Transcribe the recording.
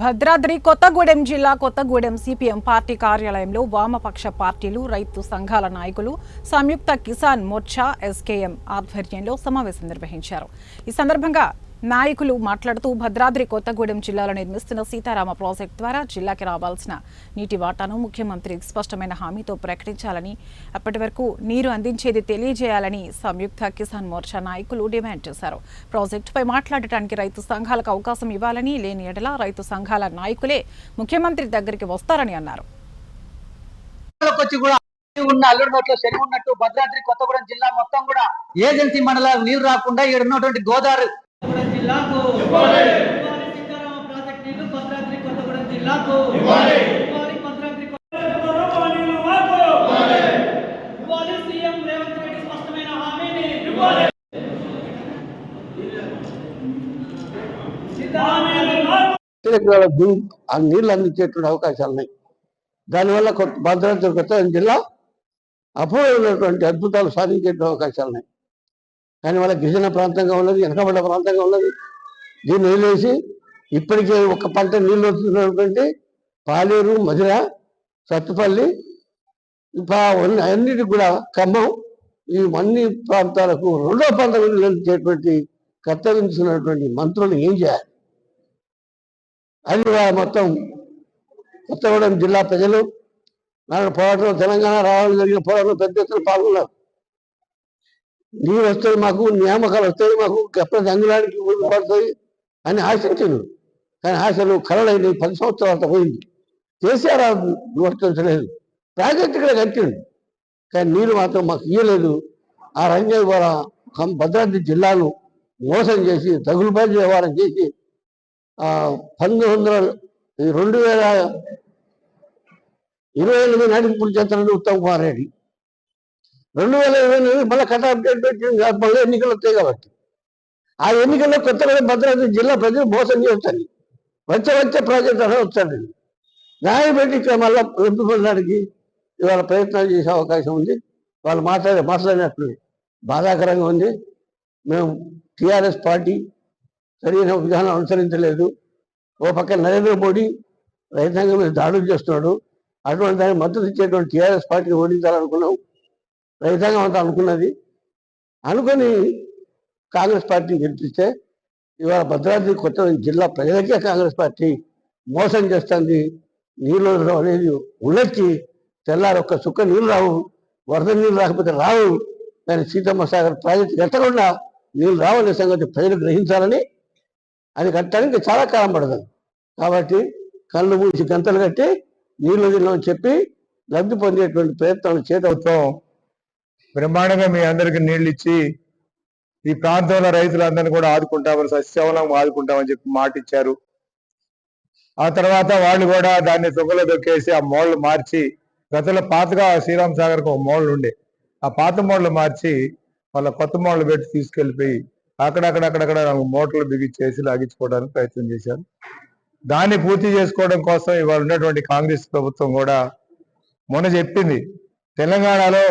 భద్రాద్రి కొత్తగూడెం జిల్లా Kothagudem CPM party కార్యాలయంలో వామపక్ష పార్టీలు, రైతు సంఘాల నాయకులు సంయుక్త కిసాన్ మోర్చా ఎస్కేఎం ఆధ్వర్యంలో సమావేశం నిర్వహించారు. ఈ సందర్భంగా నాయకులు మాట్లాడుతూ భద్రాద్రి కొత్తగూడెం జిల్లాలో నిర్మిస్తున్న సీతారామ ప్రాజెక్టు ద్వారా జిల్లాకి రావాల్సిన నీటి వాటాను ముఖ్యమంత్రి స్పష్టమైన హామీతో ప్రకటించాలని, అప్పటి వరకు నీరు అందించేది తెలియజేయాలని సంయుక్త కిసాన్ మోర్చా నాయకులు డిమాండ్ చేశారు. ప్రాజెక్టుపై మాట్లాడటానికి రైతు సంఘాలకు అవకాశం ఇవ్వాలని, లేని ఎడల రైతు సంఘాల నాయకులే ముఖ్యమంత్రి దగ్గరికి వస్తారని అన్నారు. భద్రాద్రి కొత్తగూడెం జిల్లా మొత్తం కూడా ఏజెన్సీ మండలాలకు నీరు రాకుండా ఇక్కడ ఉన్నటువంటి గోదావరి జిల్లాకు సీతారామ ప్రాజెక్టు నీళ్లు భద్రాద్రి కొత్తగూడెం జిల్లాకు సీఎం రేవంత్ రెడ్డి స్పష్టమైన హామీని ఆ నీళ్లు అందించేటువంటి అవకాశాలు ఉన్నాయి. దానివల్ల భద్రాద్రి కొత్తగూడెం జిల్లా అపూర్వమైనటువంటి అద్భుతాలు సాధించేటువంటి అవకాశాలు ఉన్నాయి. కానీ వాళ్ళ గిరిజన ప్రాంతంగా ఉన్నది, వెనకబడ్డ ప్రాంతంగా ఉన్నది. దీన్ని వదిలేసి ఇప్పటికే ఒక పంట నీళ్ళు వస్తున్నటువంటి పాలేరు, మధుర, సత్తుపల్లి, అన్నిటికి కూడా ఖమ్మం, ఈ అన్ని ప్రాంతాలకు రెండో పంట నీళ్ళు ఇచ్చేటువంటి కర్తవ్యించుకున్నటువంటి మంత్రులు ఏం చేయాలి? అది మొత్తం కొత్తగూడెం జిల్లా ప్రజలు నాలుగు పోరాటంలో తెలంగాణ రావాలని జరిగిన పోరాటంలో పెద్ద ఎత్తున పాల్గొన్నారు. నీరు వస్తుంది, మాకు నియామకాలు వస్తాయి, మాకు ఎప్పుడు అంగులానికి పడుతుంది అని ఆశించాను. కానీ ఆశలు కలలైన 10 సంవత్సరాల పోయింది. కేసీఆర్ వర్తించలేదు, ప్రాజెక్టు ఇక్కడ కట్టిండు, కానీ నీరు మాత్రం మాకు ఇయ్యలేదు. ఆ రంగం ద్వారా భద్రాద్రి జిల్లాను మోసం చేసి తగులుబాజీ వ్యవహారం చేసి 2028 నాటికి పూర్తి చేస్తానని ఉత్తమ్ కుమార్ రెడ్డి 2028 మళ్ళీ కట్ అప్డేట్ పెట్టింది. మళ్ళీ ఎన్నికలు వస్తాయి కాబట్టి ఆ ఎన్నికల్లో కొత్తగూడెం భద్రాద్రి జిల్లా ప్రజలు మోసం చేస్తారు. వచ్చే ప్రాజెక్ట్ అలా వస్తాడండి. న్యాయం పెట్టి ఇక్కడ మళ్ళీ ఎంపీ పొందడానికి ఇవాళ ప్రయత్నాలు చేసే అవకాశం ఉంది. వాళ్ళు మాట్లాడినట్లు బాధాకరంగా ఉంది. మేము టీఆర్ఎస్ పార్టీ సరైన విధానం అనుసరించలేదు. ఓ పక్క నరేంద్ర మోడీ రైతాంగం మీద దాడులు చేస్తున్నాడు. అటువంటి దానికి మద్దతు ఇచ్చేటువంటి టీఆర్ఎస్ పార్టీని ఓడించాలనుకున్నాం. రైతాంగం అంతా అనుకుని కాంగ్రెస్ పార్టీని గెలిపిస్తే ఇవాళ భద్రాద్రి కొత్తగూడెం జిల్లా ప్రజలకే కాంగ్రెస్ పార్టీ మోసం చేస్తుంది. నీళ్ళు అనేది ఉళ్ళొచ్చి తెల్లారి ఒక్క చుక్క నీళ్ళు రావు, వరద నీళ్ళు రాకపోతే రావు. కానీ సీతమ్మ సాగర్ ప్రాజెక్టు కట్టకుండా నీళ్ళు రావనే సంగతి ప్రజలు గ్రహించాలని, అది కట్టడానికి చాలా కాలం పడదు. కాబట్టి కళ్ళు మూసి గంతలు కట్టి నీళ్ళు నీళ్ళని చెప్పి లబ్ధి పొందేటువంటి ప్రయత్నాలు చేతవుతాం. బ్రహ్మాండంగా మీ అందరికి నీళ్ళు ఇచ్చి ఈ ప్రాంతంలో రైతులందరినీ కూడా ఆదుకుంటామని, సస్యవనం ఆదుకుంటామని చెప్పి మాట ఇచ్చారు. ఆ తర్వాత వాళ్ళు కూడా దాన్ని తొక్కలో దొక్కేసి ఆ మోళ్లు మార్చి, గతంలో పాతగా శ్రీరామ్ సాగర్కి ఒక మోళ్ళు ఉండే, ఆ పాత మోళ్లు మార్చి వాళ్ళ కొత్త మోళ్లు పెట్టి తీసుకెళ్ళిపోయి అక్కడక్కడ మోటార్లు బిగించేసి లాగించుకోవడానికి ప్రయత్నం చేశారు. దాన్ని పూర్తి చేసుకోవడం కోసం ఇవాళ ఉన్నటువంటి కాంగ్రెస్ ప్రభుత్వం కూడా మొన్న చెప్పింది, తెలంగాణలో